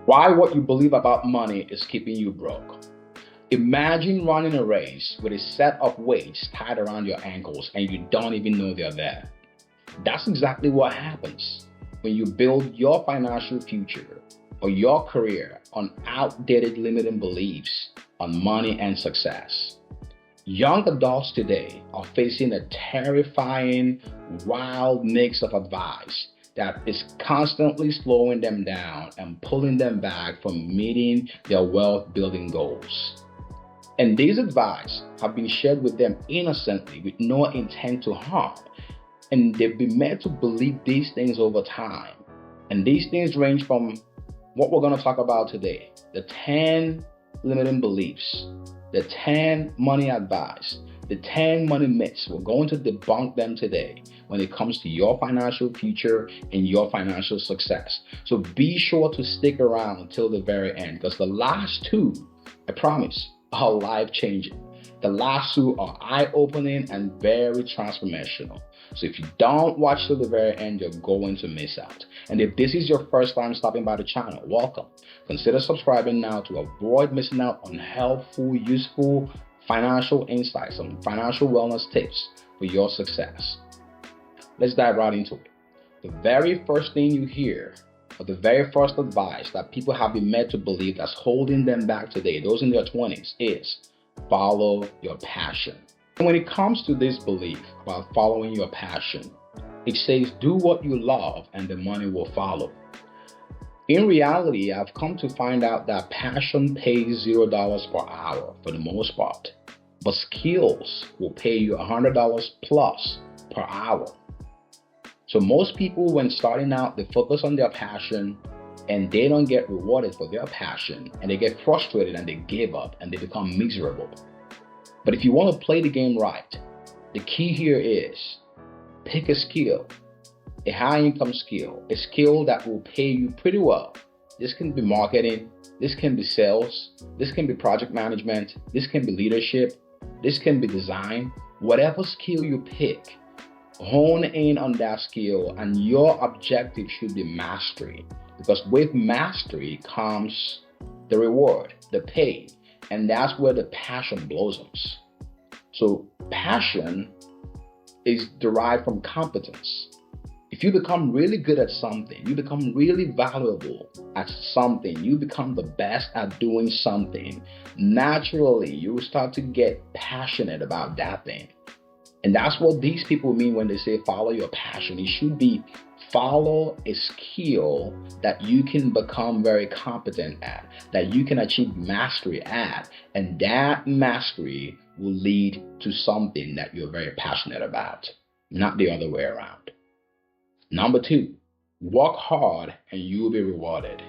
Why what you believe about money is keeping you broke. Imagine running a race with a set of weights tied around your ankles and you don't even know they're there. That's exactly what happens when you build your financial future or your career on outdated limiting beliefs on money and success. Young adults today are facing a terrifying, wild mix of advice that is constantly slowing them down and pulling them back from meeting their wealth building goals. And these advice have been shared with them innocently with no intent to harm. And they've been made to believe these things over time. And these things range from what we're going to talk about today, the 10 limiting beliefs, the 10 money advice, the 10 money myths. We're going to debunk them today when it comes to your financial future and your financial success. So be sure to stick around until the very end, because the last two, I promise, are life changing. The last two are eye-opening and very transformational. So if you don't watch till the very end, you're going to miss out. And if this is your first time stopping by the channel, welcome. Consider subscribing now to avoid missing out on helpful, useful financial insights and financial wellness tips for your success. Let's dive right into it. The very first thing you hear, or the very first advice that people have been made to believe that's holding them back today, those in their 20s, is follow your passion. And when it comes to this belief about following your passion, it says do what you love and the money will follow. In reality, I've come to find out that passion pays $0 per hour for the most part, but skills will pay you $100 plus per hour. So most people, when starting out, they focus on their passion and they don't get rewarded for their passion, and they get frustrated and they give up and they become miserable. But if you want to play the game right, the key here is pick a skill, a high income skill, a skill that will pay you pretty well. This can be marketing, this can be sales, this can be project management, this can be leadership, this can be design. Whatever skill you pick, hone in on that skill, and your objective should be mastery. Because with mastery comes the reward, the pay, and that's where the passion blossoms. So passion is derived from competence. If you become really good at something, you become really valuable at something, you become the best at doing something, naturally you will start to get passionate about that thing. And that's what these people mean when they say follow your passion. It should be follow a skill that you can become very competent at, that you can achieve mastery at, and that mastery will lead to something that you're very passionate about, not the other way around. Number two, work hard and you will be rewarded.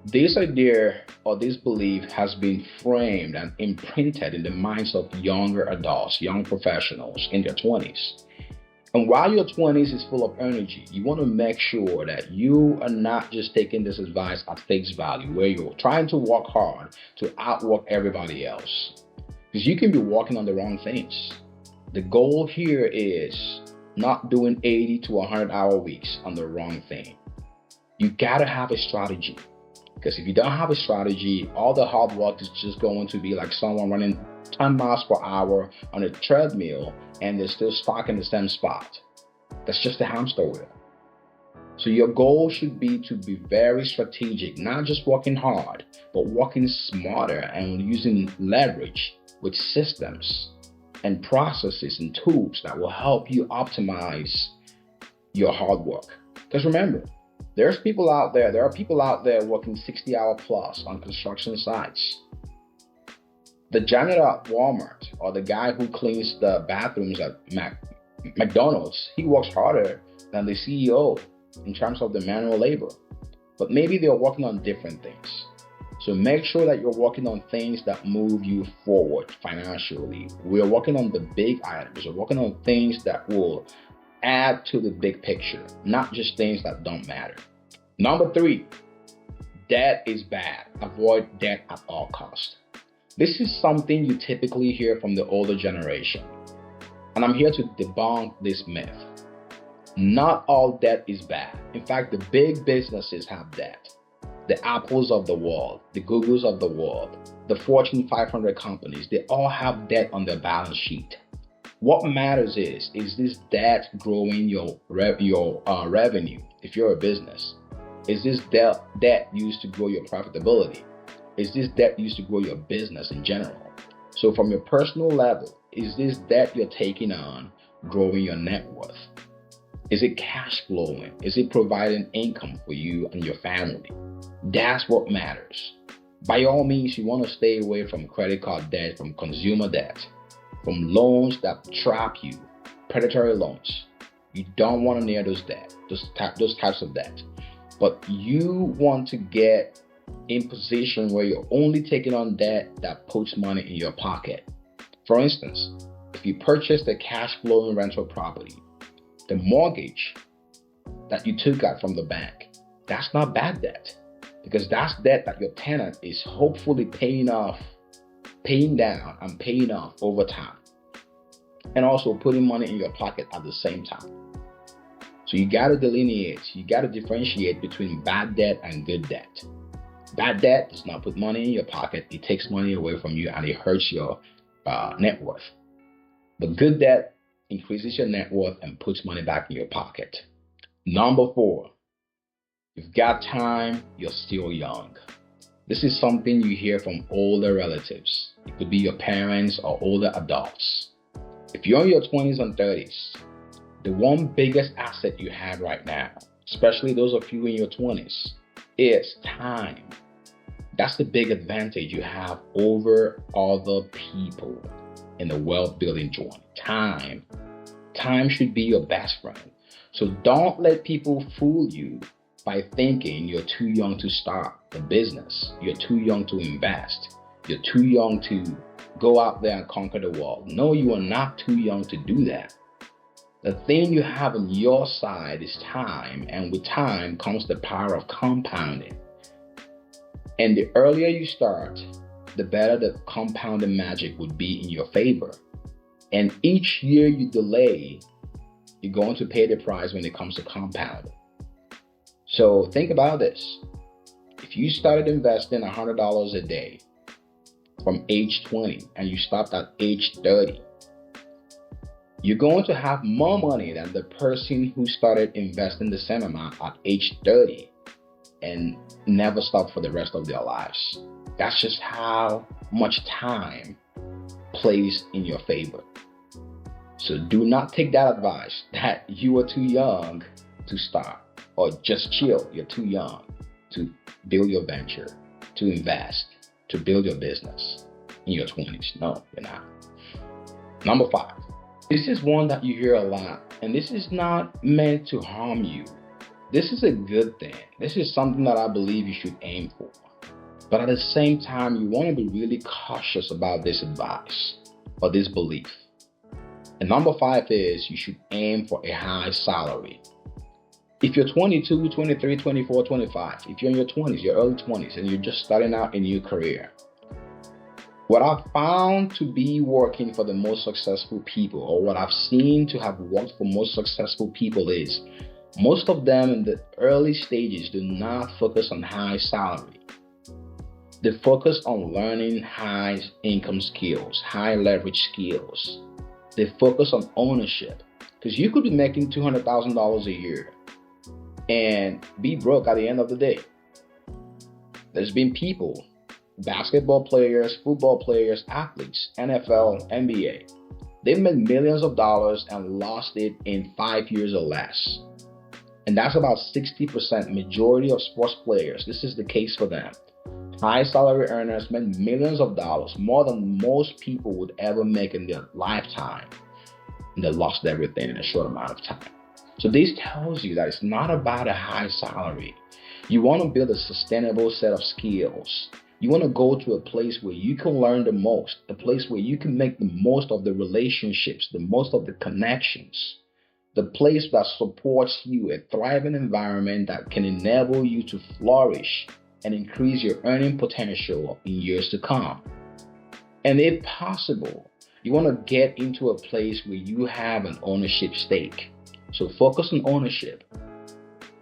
This idea or this belief has been framed and imprinted in the minds of younger adults, young professionals in their 20s. And while your 20s is full of energy, you want to make sure that you are not just taking this advice at face value, where you're trying to work hard to outwork everybody else. Because you can be working on the wrong things. The goal here is not doing 80 to 100-hour weeks on the wrong thing. You gotta have a strategy. Because if you don't have a strategy, all the hard work is just going to be like someone running 10 miles per hour on a treadmill and they're still stuck in the same spot. That's just a hamster wheel. So your goal should be to be very strategic, not just working hard, but working smarter and using leverage with systems and processes and tools that will help you optimize your hard work. Because remember, there are people out there working 60-hour plus on construction sites. The janitor at Walmart or the guy who cleans the bathrooms at McDonald's, he works harder than the CEO in terms of the manual labor. But maybe they're working on different things. So make sure that you're working on things that move you forward financially. We're working on the big items. We're working on things that will add to the big picture, not just things that don't matter. Number three, debt is bad. Avoid debt at all costs. This is something you typically hear from the older generation. And I'm here to debunk this myth. Not all debt is bad. In fact, the big businesses have debt. The Apples of the world, the Googles of the world, the Fortune 500 companies, they all have debt on their balance sheet. What matters is this debt growing your revenue if you're a business? Is this debt used to grow your profitability? Is this debt used to grow your business in general? So from your personal level, is this debt you're taking on growing your net worth? Is it cash flowing? Is it providing income for you and your family? That's what matters. By all means, you want to stay away from credit card debt, from consumer debt, from loans that trap you, predatory loans. You don't want to near those types of debt. But you want to get in position where you're only taking on debt that puts money in your pocket. For instance, if you purchased a cash flowing rental property, the mortgage that you took out from the bank, that's not bad debt, because that's debt that your tenant is hopefully paying down and paying off over time, and also putting money in your pocket at the same time. So you got to delineate, you got to differentiate between bad debt and good debt. Bad debt does not put money in your pocket, it takes money away from you and it hurts your net worth. But good debt increases your net worth and puts money back in your pocket. Number 4, you've got time, you're still young. This is something you hear from older relatives. It could be your parents or older adults. If you're in your 20s and 30s, the one biggest asset you have right now, especially those of you in your 20s, is time. That's the big advantage you have over other people in the wealth building journey. Time. Time should be your best friend. So don't let people fool you by thinking you're too young to start a business. You're too young to invest. You're too young to go out there and conquer the world. No, you are not too young to do that. The thing you have on your side is time, and with time comes the power of compounding. And the earlier you start, the better the compounding magic would be in your favor. And each year you delay, you're going to pay the price when it comes to compounding. So think about this. If you started investing $100 a day from age 20 and you stopped at age 30, you're going to have more money than the person who started investing the same amount at age 30 and never stopped for the rest of their lives. That's just how much time plays in your favor. So do not take that advice that you are too young to start, or just chill, you're too young to build your venture, to invest, to build your business in your 20s. No, you're not. Number 5. This is one that you hear a lot, and this is not meant to harm you. This is a good thing. This is something that I believe you should aim for. But at the same time, you want to be really cautious about this advice or this belief. And number 5 is you should aim for a high salary. If you're 22, 23, 24, 25, if you're in your 20s, your early 20s, and you're just starting out in your career, what I've found to be working for the most successful people, or what I've seen to have worked for most successful people, is most of them in the early stages do not focus on high salary. They focus on learning high income skills, high leverage skills. They focus on ownership, because you could be making $200,000 a year and be broke at the end of the day. There's been people, basketball players, football players, athletes, NFL, NBA. They've made millions of dollars and lost it in 5 years or less. And that's about 60%. Majority of sports players, this is the case for them. High salary earners make millions of dollars, more than most people would ever make in their lifetime. And they lost everything in a short amount of time. So this tells you that it's not about a high salary. You want to build a sustainable set of skills. You want to go to a place where you can learn the most, a place where you can make the most of the relationships, the most of the connections, the place that supports you, a thriving environment that can enable you to flourish and increase your earning potential in years to come. And if possible, you want to get into a place where you have an ownership stake. So focus on ownership.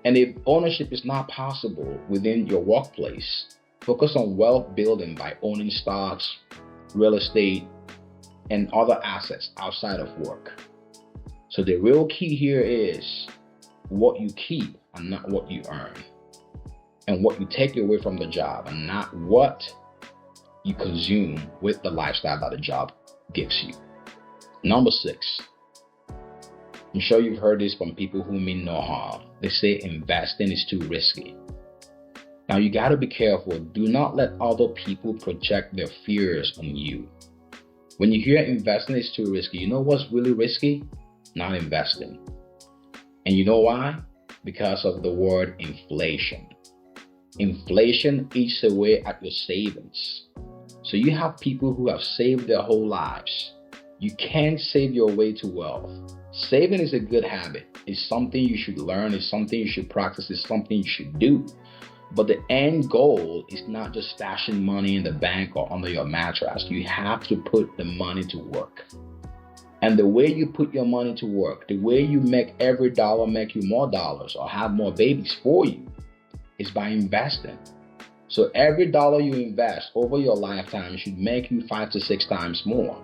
And if ownership is not possible within your workplace, focus on wealth building by owning stocks, real estate, and other assets outside of work. So the real key here is what you keep and not what you earn, and what you take away from the job and not what you consume with the lifestyle that the job gives you. Number 6, I'm sure you've heard this from people who mean no harm. They say investing is too risky. Now you got to be careful. Do not let other people project their fears on you. When you hear investing is too risky, you know what's really risky? Not investing. And you know why? Because of the word inflation. Inflation eats away at your savings. So you have people who have saved their whole lives. You can't save your way to wealth. Saving is a good habit. It's something you should learn. It's something you should practice. It's something you should do. But the end goal is not just stashing money in the bank or under your mattress. You have to put the money to work. And the way you put your money to work, the way you make every dollar make you more dollars or have more babies for you, is by investing. So every dollar you invest over your lifetime should make you 5 to 6 times more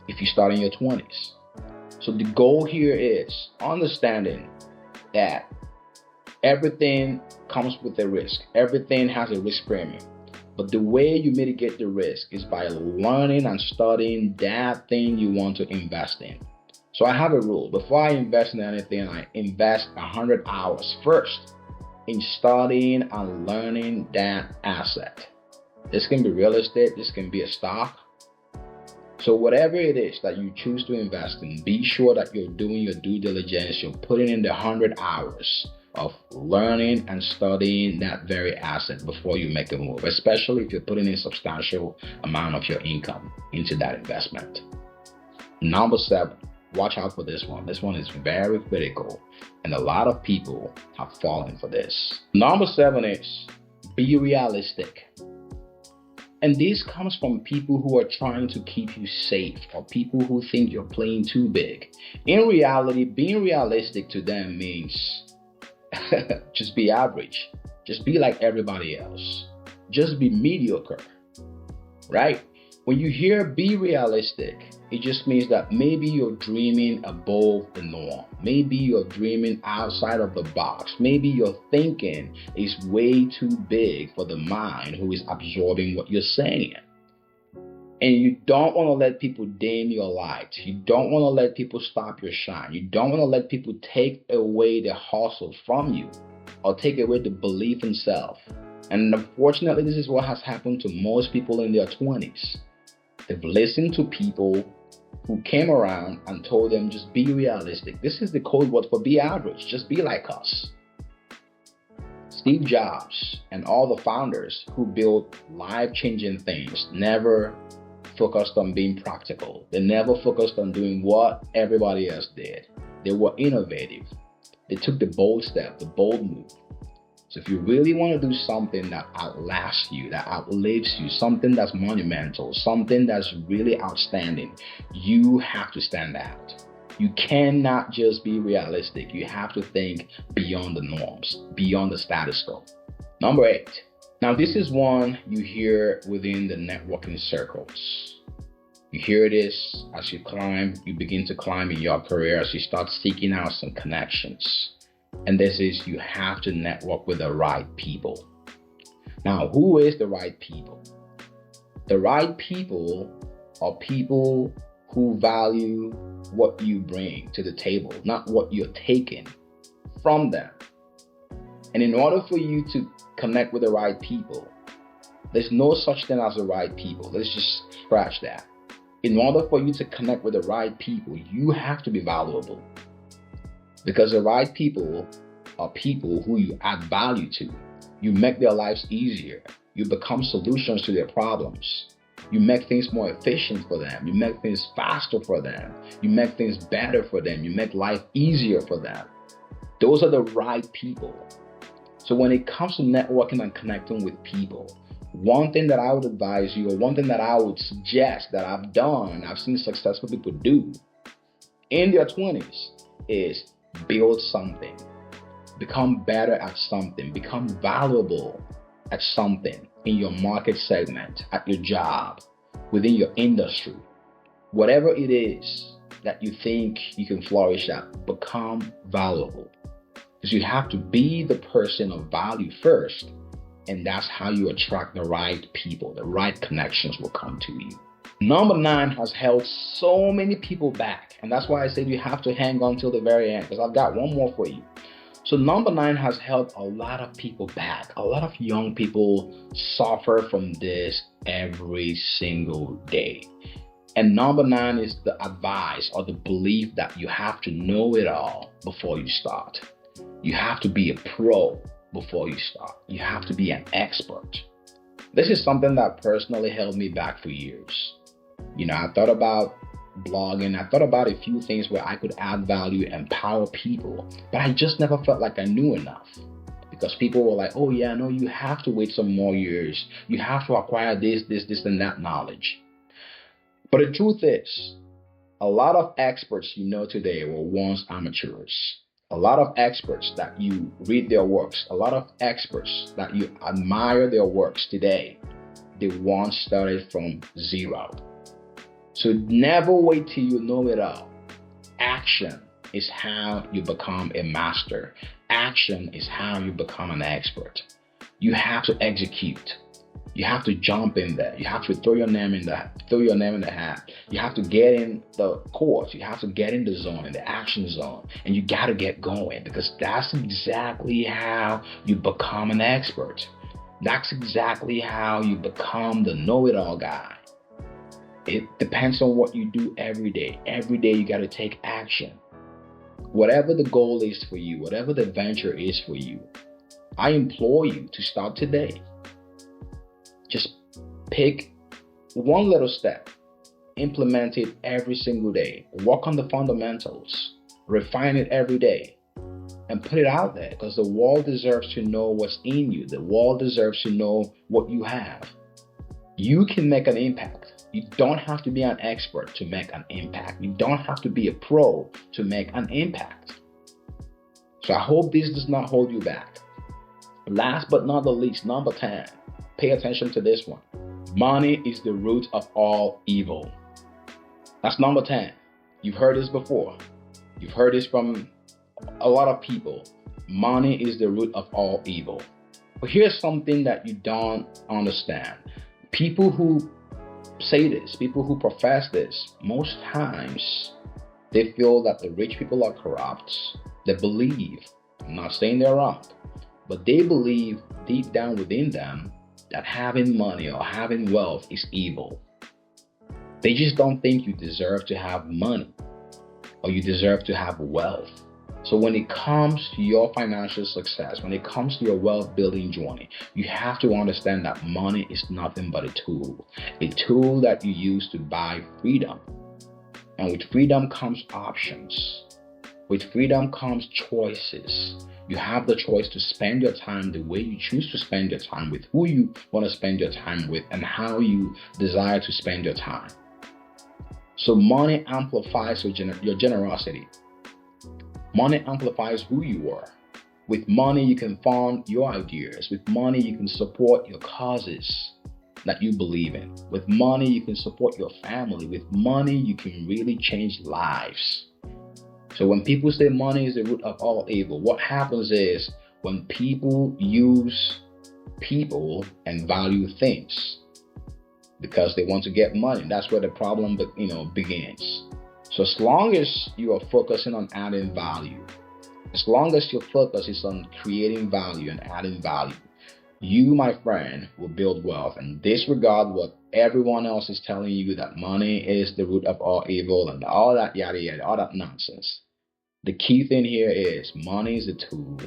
if you start in your 20s. So the goal here is understanding that everything comes with a risk. Everything has a risk premium. But the way you mitigate the risk is by learning and studying that thing you want to invest in. So I have a rule. Before I invest in anything, I invest 100 hours first in studying and learning that asset. This can be real estate. This can be a stock. So whatever it is that you choose to invest in, be sure that you're doing your due diligence. You're putting in the 100 hours of learning and studying that very asset before you make a move, especially if you're putting in a substantial amount of your income into that investment. Number 7, watch out for this one. This one is very critical, and a lot of people have fallen for this. Number 7 is be realistic. And this comes from people who are trying to keep you safe, or people who think you're playing too big. In reality, being realistic to them means just be average. Just be like everybody else. Just be mediocre, right? When you hear be realistic, it just means that maybe you're dreaming above the norm. Maybe you're dreaming outside of the box. Maybe your thinking is way too big for the mind who is absorbing what you're saying. And you don't want to let people dim your light. You don't want to let people stop your shine. You don't want to let people take away the hustle from you or take away the belief in self. And unfortunately, this is what has happened to most people in their 20s. They've listened to people who came around and told them, just be realistic. This is the code word for be average. Just be like us. Steve Jobs and all the founders who built life-changing things never focused on being practical. They never focused on doing what everybody else did. They were innovative. They took the bold step, the bold move. So if you really want to do something that outlasts you, that outlives you, something that's monumental, something that's really outstanding, you have to stand out. You cannot just be realistic. You have to think beyond the norms, beyond the status quo. Number 8. Now, this is one you hear within the networking circles. You hear this as you begin to climb in your career, as you start seeking out some connections. And this is, you have to network with the right people. Now, who is the right people? The right people are people who value what you bring to the table, not what you're taking from them. And in order for you to connect with the right people, there's no such thing as the right people. Let's just scratch that. In order for you to connect with the right people, you have to be valuable. Because the right people are people who you add value to. You make their lives easier. You become solutions to their problems. You make things more efficient for them. You make things faster for them. You make things better for them. You make life easier for them. Those are the right people. So when it comes to networking and connecting with people, one thing that I would advise you, or one thing that I would suggest that I've done, I've seen successful people do in their 20s, is build something. become better at something, become valuable at something in your market segment, at your job, within your industry. Whatever it is that you think you can flourish at, become valuable. Because you have to be the person of value first, and that's how you attract the right people. The right connections will come to you. Number 9 has held so many people back, and that's why I said you have to hang on till the very end, because I've got one more for you. So number 9 has held a lot of people back. A lot of young people suffer from this every single day. And number 9 is the advice or the belief that you have to know it all before you start. You have to be a pro before you start. You have to be an expert. This is something that personally held me back for years. I thought about blogging. I thought about a few things where I could add value, empower people, but I just never felt like I knew enough. Because people were like, oh yeah, no, you have to wait some more years. You have to acquire this, and that knowledge. But the truth is, a lot of experts today were once amateurs. A lot of experts that you read their works, a lot of experts that you admire their works today, they once started from zero. So never wait till you know it all. Action is how you become a master. Action is how you become an expert. You have to execute. You have to jump in there. You have to throw your name in the hat. You have to get in the court. You have to get in the zone, in the action zone. And you got to get going, because that's exactly how you become an expert. That's exactly how you become the know-it-all guy. It depends on what you do every day. Every day you got to take action. Whatever the goal is for you, whatever the venture is for you, I implore you to start today. Just pick one little step, implement it every single day, work on the fundamentals, refine it every day, and put it out there, because the world deserves to know what's in you. The world deserves to know what you have. You can make an impact. You don't have to be an expert to make an impact. You don't have to be a pro to make an impact. So I hope this does not hold you back. Last but not the least, number 10. Pay attention to this one. Money is the root of all evil. That's number 10. You've heard this before. You've heard this from a lot of people. Money is the root of all evil. But here's something that you don't understand. People who say this, people who profess this, most times they feel that the rich people are corrupt. They believe, I'm not saying they're wrong, but they believe deep down within them that having money or having wealth is evil. They just don't think you deserve to have money or you deserve to have wealth. So when it comes to your financial success, when it comes to your wealth building journey, you have to understand that money is nothing but a tool that you use to buy freedom. And with freedom comes options. With freedom comes choices. You have the choice to spend your time the way you choose to spend your time, with who you want to spend your time with, and how you desire to spend your time. So money amplifies your generosity. Money amplifies who you are. With money, you can fund your ideas. With money, you can support your causes that you believe in. With money, you can support your family. With money, you can really change lives. So when people say money is the root of all evil, what happens is when people use people and value things because they want to get money, that's where the problem begins. So as long as you are focusing on adding value, as long as your focus is on creating value and adding value, you, my friend, will build wealth and disregard what everyone else is telling you, that money is the root of all evil and all that yada yada, all that nonsense. The key thing here is money is a tool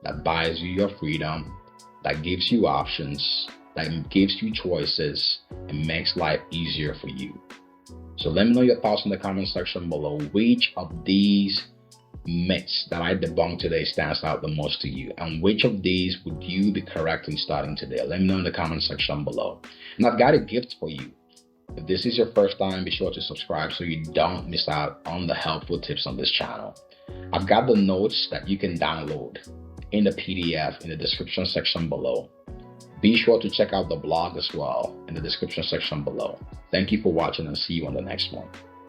that buys you your freedom, that gives you options, that gives you choices, and makes life easier for you. So let me know your thoughts in the comment section below. Which of these myths that I debunked today stands out the most to you? And which of these would you be correct in starting today? Let me know in the comment section below. And I've got a gift for you. If this is your first time, be sure to subscribe so you don't miss out on the helpful tips on this channel. I've got the notes that you can download. in the PDF in the description section below. Be sure to check out the blog as well in the description section below. Thank you for watching and see you on the next one.